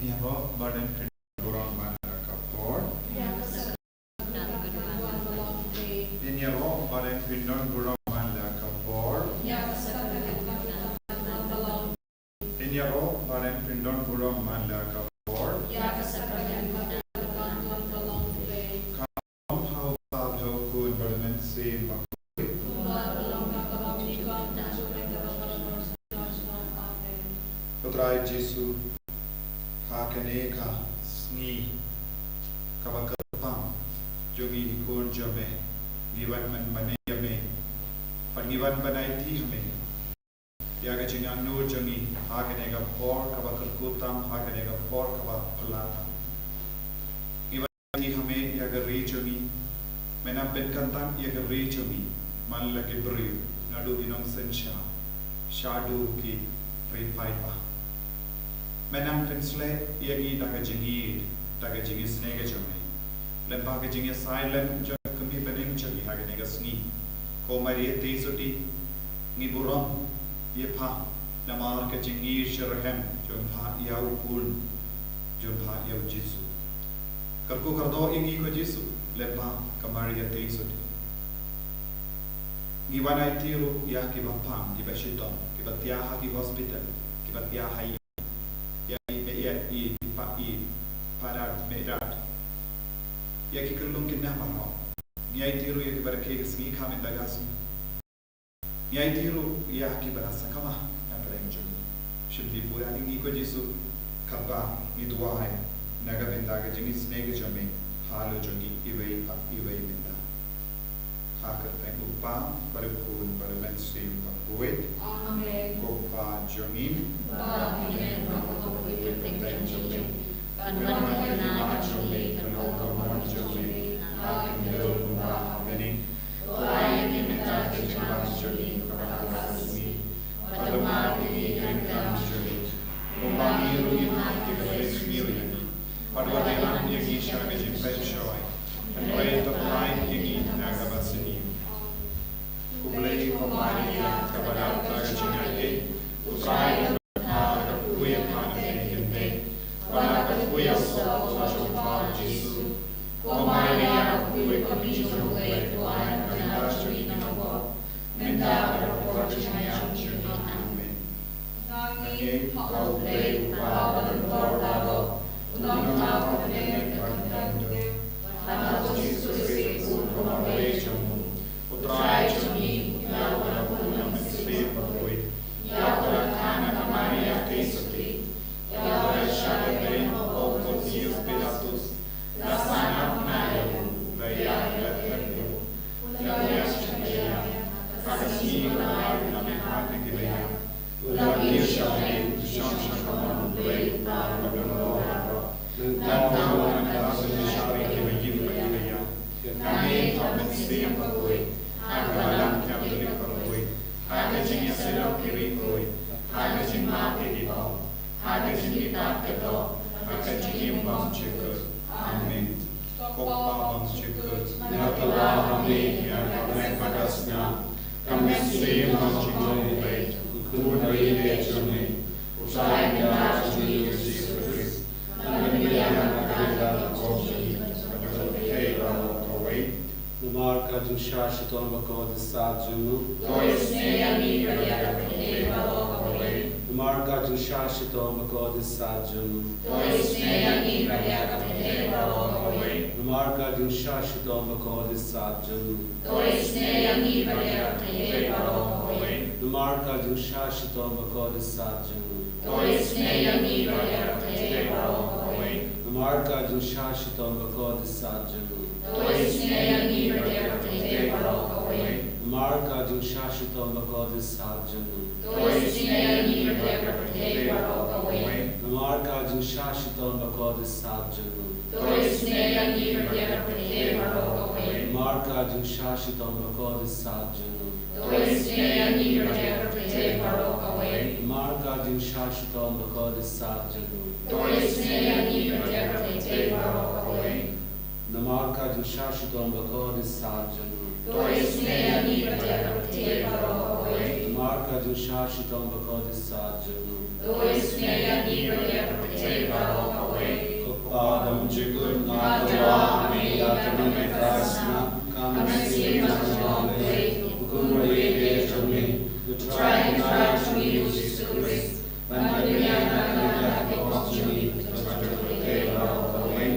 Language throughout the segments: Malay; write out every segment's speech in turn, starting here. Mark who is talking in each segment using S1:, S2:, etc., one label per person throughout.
S1: Niaro badan pendorong mana kapor. Niaro badan pendorong mana kapor. Niaro badan pendorong mana kapor. Kaum hau hau kun badan sim. Putra Yesus hakaneka sni kabakapam jogi ikon jame giwan man manayame paggiwan banaiti hame yaga jingan no jogi hakaneka por kabakakutam hakaneka por kabapalata giwan ti hame yaga re jogi menam benkantang yaga re jogi man lagi beriu nadu inong sensha shadu ki repaipa Menang pensle yagi daga Jingisynei-blei lempa ke Jingisynei-blei jo kami bening jagi haga nega sni ko mari te soti ngi burom ye pha namar ke Jingisynei jo pha yau kun jo pha yau jisu karko kardo ingi ko jisu lempa kamari te soti ngi wanai tiru ya ki bapam ki bashiton ki batia ha ki hospital ki batia hai parat medat ya ki kerlung kinna mano nyai tiru ya ki barake sgi khamen dagas nyai tiru ya ki barasa kama na prengjo shibdi pura ngi ko jisu khaba ni dua hai naga benda ga Jingisynei ga jame halu jogi iwei benda ha karta upa paripun parmen sim bapuit amen ko pa jongin amen ko ko Panman na juli kanong juli agdo ba meni ay minta kitang juli kapasmi padama ni kang juli kumani rugi hati resmi padwadelang yagi siya ga jimpenshoy and way to find yagi nagabasini kublay kumani ya kabalat ga jingai utray Kuya so pa Jesu ko Maria kuy kamino le kuan na juri na ko menda ko chinya juri amen nangi ko le pa balo unang ta ko ne kantante ana Jesu se ko le chumu utrai chumi ya ko na misri pa koy ya ko kana Maria Kristi ya ko shale Amen. Kopabang cikut, natalah kami yang kami padasnya, kami sering Jingisynei-blei, kudai dejuni, usai kita juni Yesus Kristus, kami yang kita kopi, kita kawai. Numar kajun shashiton bakod sajunu, toisne ami kaya kita kawai. Numar kajun shashiton bakod sajunu, toisne ami kaya kita kawai. Marga din shashiton bakod sajunu. Toisne ami kaya kita kawai. Marga din shashiton bakod sajunu. Toisne ami kaya kita kawai. Marga din shashiton bakod sajunu. Toisne ami kaya kita kawai. Marga din shashiton bakod sajunu. Toisne ami kaya kita kawai. Marga din shashiton bakod sajunu. Toisne ami kaya kita kawai. Marga din shashiton bakod sajunu. Toisne ami kaya kita kawai. Marga din shashiton bakod sajunu. Toisne ami kaya kita kawai. Namarka din shashiton bakod sajunu. Toisne ami kaya kita kawai. Namarka din shashiton bakod sajunu. Jingisynei-blei Kopāvam Jikut Nātavāmi Yatamane Prasna Jingisynei-blei Ukurvai Dechami Utrai Nāchami Usisurvis Vandanyana Kanyaki Opchani Utratrakate Varokavai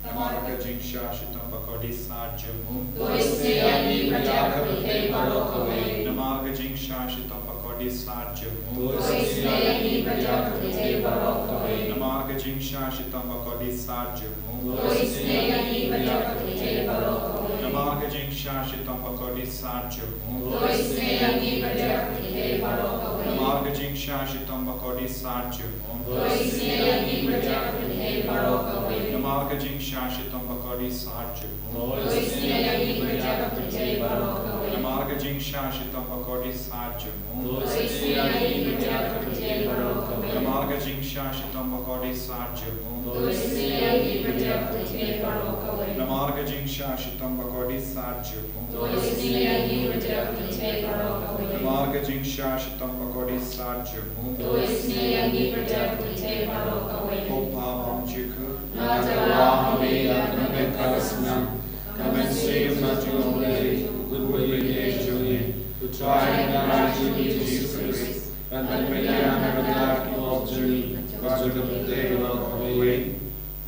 S1: Namarka Jingshašitam Pakodi Sājamu Jingisynei-blei Varokavai Namarka Jingshašitam Pakodi Sājamu Jingisynei-blei Varokavai Namarka Jingshašitam Pakodi Sājamu Jingisynei-blei Varokavai Namarka Jingshašitam Pakodi Sājamu Jingisynei-blei Varokavai Namarka Jingshašitam Pakodi Sājamu Jingisynei-blei Varokavai Namarka Jingshašitam Pakodi Sājamu Jingisynei-blei Varokavai Namarka Jingshašitam Pakodi Sājamu Jingisynei-blei Varokavai Namarka Jingshašitam Pakodi Sājamu Jingisynei-blei Varokavai Namarka Jingshašitam Pakodi Sājamu Jingisynei-blei Varokavai Namarka Jingshašitam Pakodi Sājamu Jingisynei-blei Varokavai Kopāvam Jikut Nātavāmi Yatamane Prasna Jingisynei-blei Ukurvai Dechami Utrai Nāchami Usisurvis Vandanyana Kanyaki Opchani Utratrakate Varokavai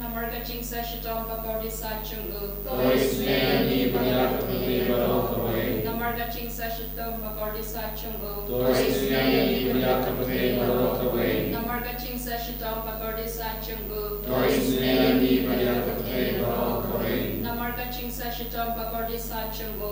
S2: Namarka Jingshašitam Pakodi Sājamu
S1: Jingisynei-blei Varokavai
S2: Namarka Jingshašitam Pakodi Sājamu
S1: Jingisynei-blei Varokavai
S2: Namarka Jingshašitam Pakodi Sājamu
S1: Jingisynei-blei Varokavai
S2: Namarka Jingshašitam Pakodi Sājamu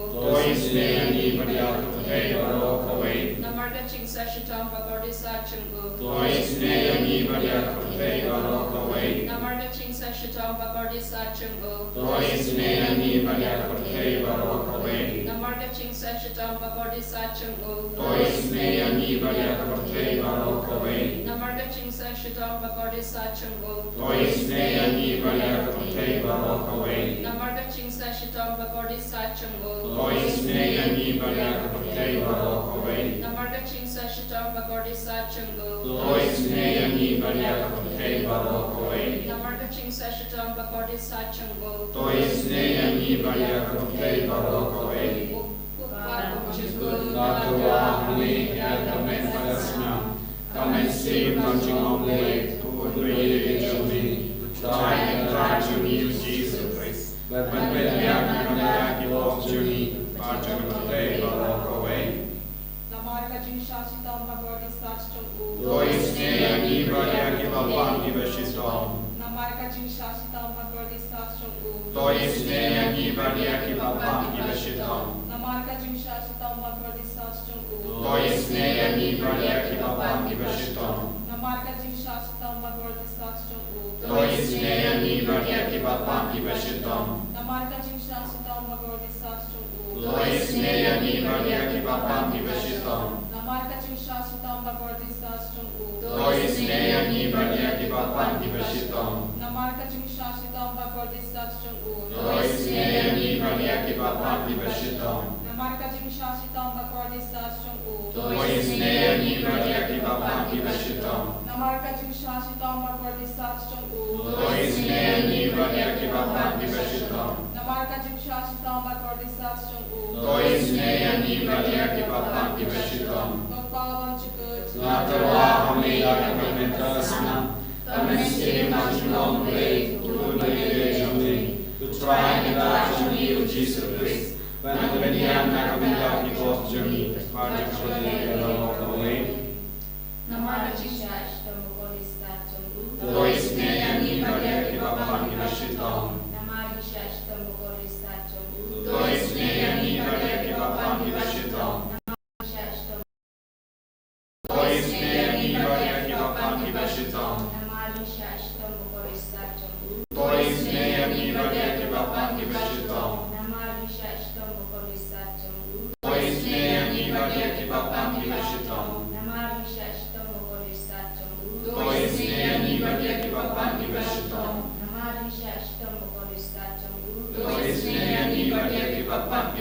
S1: Jingisynei-blei Varokavai
S2: Namarka Jingshašitam Pakodi Sājamu
S1: Jingisynei-blei Varokavai
S2: Namarka Jingshašitam Pakodi Sājamu
S1: Jingisynei-blei Varokavai
S2: Namarka Jingshašitam Pakodi Sājamu
S1: Jingisynei-blei Varokavai
S2: Namarka Jingshašitam Pakodi Sājamu
S1: Jingisynei-blei Varokavai
S2: Namarka Jingshašitam Pakodi Sājamu
S1: Jingisynei-blei Varokavai
S2: Namarka Jingshašitam Pakodi Sājamu
S1: Jingisynei-blei Varokavai
S2: Namarka Jingshašitam Pakodi Sājamu
S1: Jingisynei-blei Varokavai
S2: Kopāvam Jikut
S1: Nātavāmi Yatamane Prasna Jingisynei-blei Ukurvai Dechami Utrai Nāchami Usisurvis Vandanyana Kanyaki Opchani Utratrakate Varokavai
S2: Namarka Jingshašitam Pakodi Sājamu
S1: Jingisynei-blei Varokavai
S2: Namarka Jingshašitam Pakodi Sājamu
S1: Jingisynei-blei
S2: Namarka Jingshašitam Pakodi Sājamu
S1: Jingisynei-blei
S2: Namarka Jingshašitam Pakodi Sājamu
S1: Jingisynei-blei
S2: Namarka Jingshašitam Pakodi Sājamu
S1: Jingisynei-blei
S2: Namarka Jingshašitam Pakodi Sājamu
S1: Jingisynei-blei
S2: Namarka Jingshašitam Pakodi Sājamu Namarka Jingshašitam Pakodi Sājamu Namarka Jingshašitam Pakodi Sājamu Namarka Jingshašitam Pakodi Sājamu Kopāvam Jikut
S1: Nātavāmi Yatamane Prasna Jingisynei-blei Ukurvai Dechami Utrai Nāchami Usisurvis Vandanyana Kanyaki Opchani Utratrakate Varokavai
S2: Namarka Jingshašitam Pakodi Sājamu
S1: Jingisynei-blei Varokavai
S2: Namarka Jingshašitam Pakodi Sājamu
S1: Jingisynei-blei Varokavai
S2: Namarka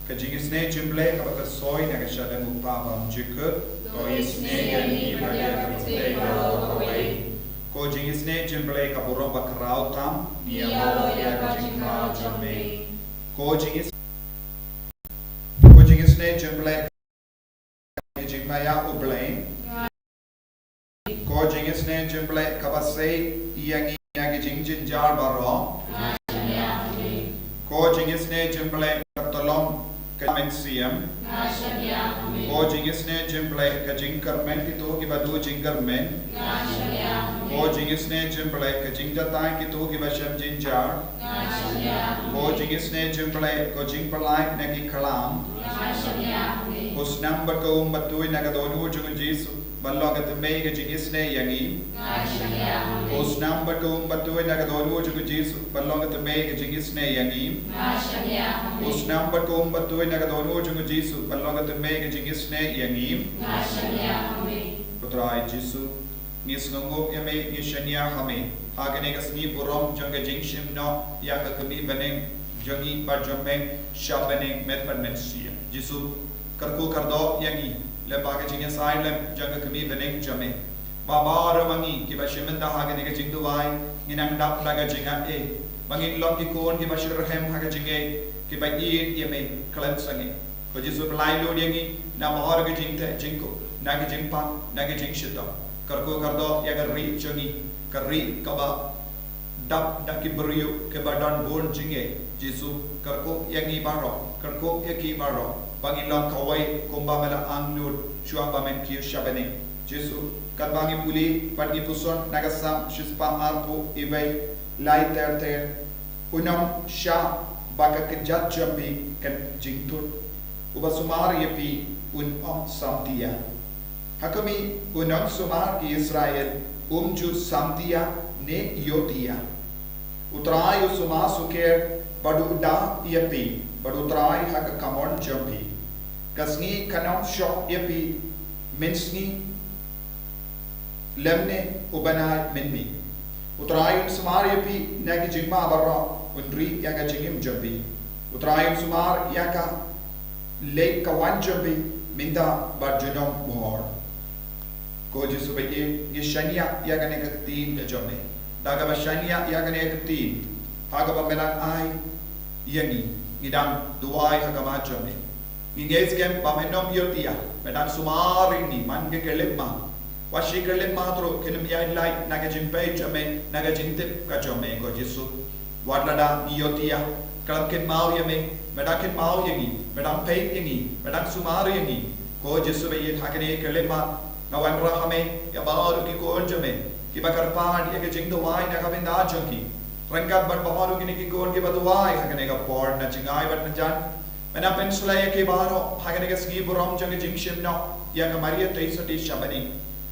S1: Ka Jingisynei-blei ka baka soy na ka siya na mupapam jika. To Jingisynei yangi baya ka putay balo away. Ko Jingisynei-blei ka burong bakarao tam. Niya lo ya ka jingkao jame. Ko Jingisynei-blei ka jingmaya ublay. Ko Jingisynei-blei ka basay yangi ya ka jingjinjar baro. Ko Jingisynei-blei ka tolong Kamensiam. Ko Jingisynei-blei ka jingkarmen kito ki badu jingkarmen. Ko Jingisynei-blei ka jingdatay kito ki basam jinjar. Ko Jingisynei-blei ko jingpalay na ki kalam. Usnam berkaum batuin nagadonu jungun Jesu ballo katemei ka Jingisynei yangi. Usnam berkaum batuin nagadonu jungun Jesu ballo katemei ka Jingisynei yangi. Usnam berkaum batuin nagadonu jungun Jesu ballo katemei ka Jingisynei yangi. Putra Jesu ngis ngongok yame ngishanya hame hagane kasni burom janga jingshim no ya ka kami baneng jangi parjomeng shabaneng metman mensia Jesu karku kardo yangi le baga jinga sai le janga kami baneng jame baba ramangi ki bashimenda hagane ka jingduwai nginang dap daga jinga bangin long ki kon ki bashirhem haga jinge ki bayi yame kalansangi ko Jesu belai lo yangi na mahar ka jingte jingko naga jingpa naga jingshita karko kardo ya ri jangi kari kaba dap daki beriu ke badan bon jinge Jesu karko yangi baro karko yaki baro bangilong kawai komba mela anglud shua bamen kiu shabene Jesu kat bangi puli pagi puson nagasam shispa arpo ibai lai ter unam sha baka kejat jambi kan jingtut ubasumar yapi unam samtia hakami unam sumar ki Israel ju samtia ne yotia utrai usuma suker baduda yapi badutrai hak kamon jambi kasni kanam shop yapi mensni lemne ubana menmi utrai sumar yapi nagi jingma barra undri yaga jingim jambi utrai sumar yaka lake kawan jambi minda barjunom mohor ko Jesu bayi ngishania yagane kaktin jome daga bashania yagane kaktin haga bamelang ai yangi ngidang duai hagama jome nginges kem bamenom yotia medang sumari ni mange kelemma washi kelemma tro kenem yai lai naga jimpe jome naga jinte ka jome ko Jesu wadlada yotia kalam ken mau yame medang ken mau yangi medang pei yangi medang sumari yangi ko Jesu bayi hagane kelemma Nawan rahame ya baru ki kon jame ki bakar pan ya ke jingdo wai na kabin da janki rangkat ban baru ki ki kon ki badwai hagane ga por na jingai bat na jan mena pensula ya ki baro hagane ga ski burom jang jingshim no ya ga maria teisati shabani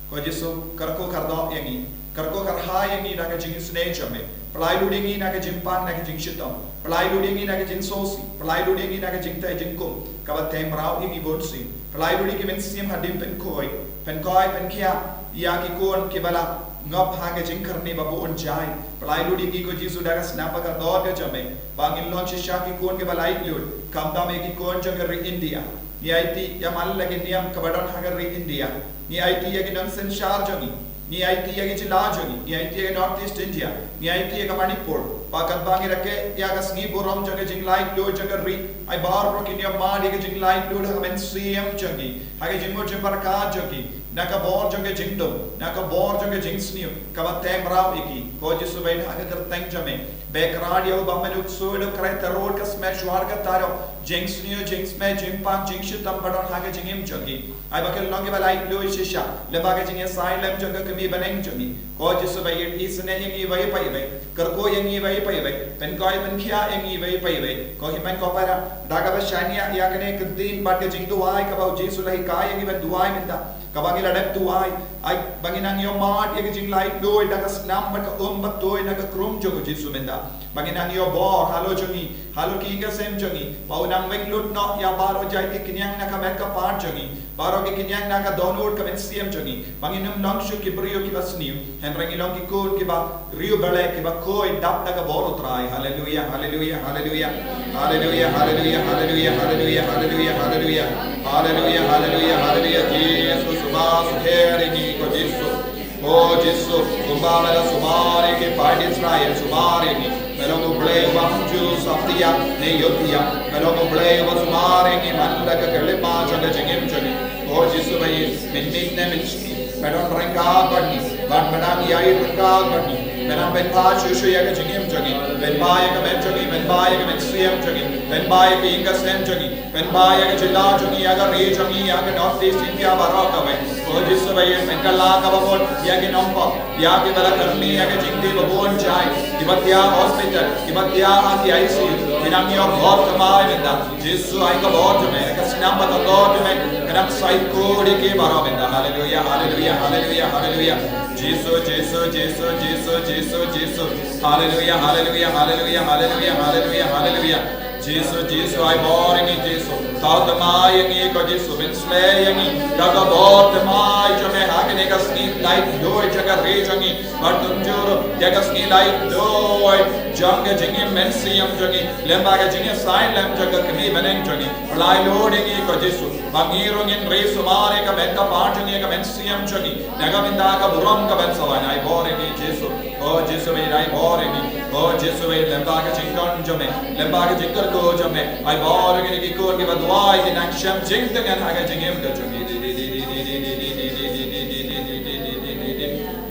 S1: ko Jesu karko kardo yangi karko karha yangi na ga Jingisynei jame pelai ludingi na ga jimpan na ga jingshitam pelai ludingi na ga jinsosi pelai ludingi na ga jingtai jingkum kabat temrau yangi bonsi pelai ludingi mensim hadim pen koi pen kia ya ki kon ki bala ngop ha ga jingkarni babu unjai pelai ludingi ko Jesu daga snapa ka dor ga jame bangin lon shisha ki kon ke balai lud kamda me ki kon jagar India ni IT ya mal lagi niam kabadan hagar India ni IT ya ki nang senshar jangi ni IT ya ki jila jangi ni IT ya North East India ni IT ya ka Manipur pakat bangi rake ya ga sngi borom jaga jinglai do jagar ai bar ro ki niam ma ya jinglai do ha men CM jangi ha ga jingmo jimbarka jangi naka bor jange jingdom naka bor jange jingsniu kabatem raw iki ko Jesu bain ha ga tang jame background yo bamenuk soido krai tarod ka smash war ka taro jingsniu jingsme jimpak jingshitam badon ha ga jingim jangi ai bakel longe balai do shisha le baga jinge sai lem janga kami baneng jangi ko Jesu bain isne yangi vai pai vai karko yangi vai pai vai pen koi pen khia yangi vai pai vai ko hi pen ko para daga ba shania ya kane kdin bat ka jingdu ai ka ba Jesu lai kai yangi ben duai minta kabangi ladap tuai ai banginang yo mat ye jing lai doi daga snam mat ka bat doi naga krum jo Jesu menda
S3: Banginang yo bor halo jongi halo ki inga sem jongi bau nang weng lut no ya baro jai ki kinyang na ka meka par jongi baro ki kinyang na ka donor ka men siam jongi banginum long shu ki brio ki basniu henrengi long ki kun ki ba rio bale ki ba koi dap ta ka boro trai hallelujah hallelujah hallelujah hallelujah hallelujah hallelujah hallelujah hallelujah hallelujah hallelujah hallelujah hallelujah Jesus subas heri ni ko Jesus oh Jesus subamela subare ke pai Israel subare ni Melogo blei bamju saptia ne yotia melogo blei basumare ni manda ka kale pa chale jingim chale oh Jesus bhai min ne minski pedon ranka badni bad badam yai ranka badni menam ben pa shushu yaga jingim chagi ben ba yaga ben chagi ben ba yaga ben siem chagi ben ba yaga inga sem chagi ben ba yaga jilla chagi yaga re chagi yaga north east india baraka bhai oh Jesus bhai men kala ka babon yaga nompa yaga bala karni yaga jingdi babon chai Kibatia hospital, Kibatia aki ICU, minang yo God kamay menda, Jesus ay ka God me, kasinam pa God me, kanang psycho di ki baro menda, hallelujah, hallelujah, hallelujah, hallelujah, Jesus, Jesus, Jesus, Jesus, Jesus, Jesus, hallelujah, hallelujah, hallelujah, hallelujah, hallelujah, hallelujah, Jesus, Jesus, ay boring ni Jesus, tautamay yang iko Jesus, benslay yang i, kagabot tamay, jame hagane ka sleep light doy, jaga rejangi, bartunjuro, jaga sleep light doy, janga jingi mensiam jangi, lembaga jingi sign lam jaga kami beneng jangi, palay loading iko Jesus, bangirong in reso mare ka benka parjangi ka mensiam jangi, jaga binda ka buram ka bensawan, ay boring ni Jesus, oh Jesus may ay boring ni, oh Jesus may lembaga jingkon jame, lembaga jingkar ko jame, ay boring ni kikon ki badway ki naksham jingtangan haga jingim ka jangi.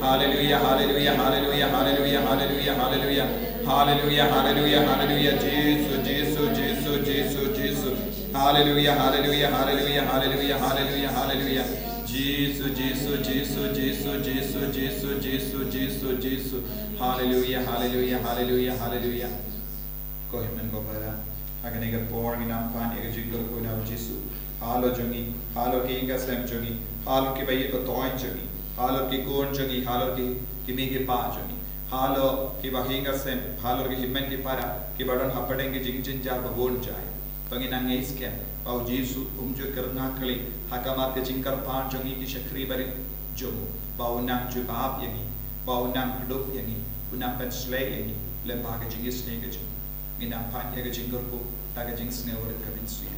S3: Hallelujah, hallelujah, hallelujah, hallelujah, hallelujah, hallelujah, hallelujah, hallelujah, hallelujah, Jesus, Jesus, Jesus, Jesus, Jesus, hallelujah, hallelujah, hallelujah, hallelujah, hallelujah, hallelujah, Jesus, Jesus, Jesus, Jesus, Jesus, Jesus, Jesus, Jesus, Jesus, hallelujah, hallelujah, hallelujah, hallelujah. Go ahead and go para. Agan ega por ni nampan ega jingle ko na Jesus. Halo jungi, halo ki inga sem jungi, halo ki bayi ko toy jungi. Halo ki kon jangi, halo ki migi pa jangi, halo ki bahinga sem, halo ki himmen ki para, ki badon hapadeng ki jingjin jar babon jai. Panginang isken, pau Jesu umju karna kali, hakamat ki jingkar pa jangi ki shakri bari jomu, pau nang jubab yangi, pau nang dup yangi, unang penslay yangi, lembaga jingisynei-blei, minang pan yaga jingkar ko, taga jingisynei ulit kabinsi.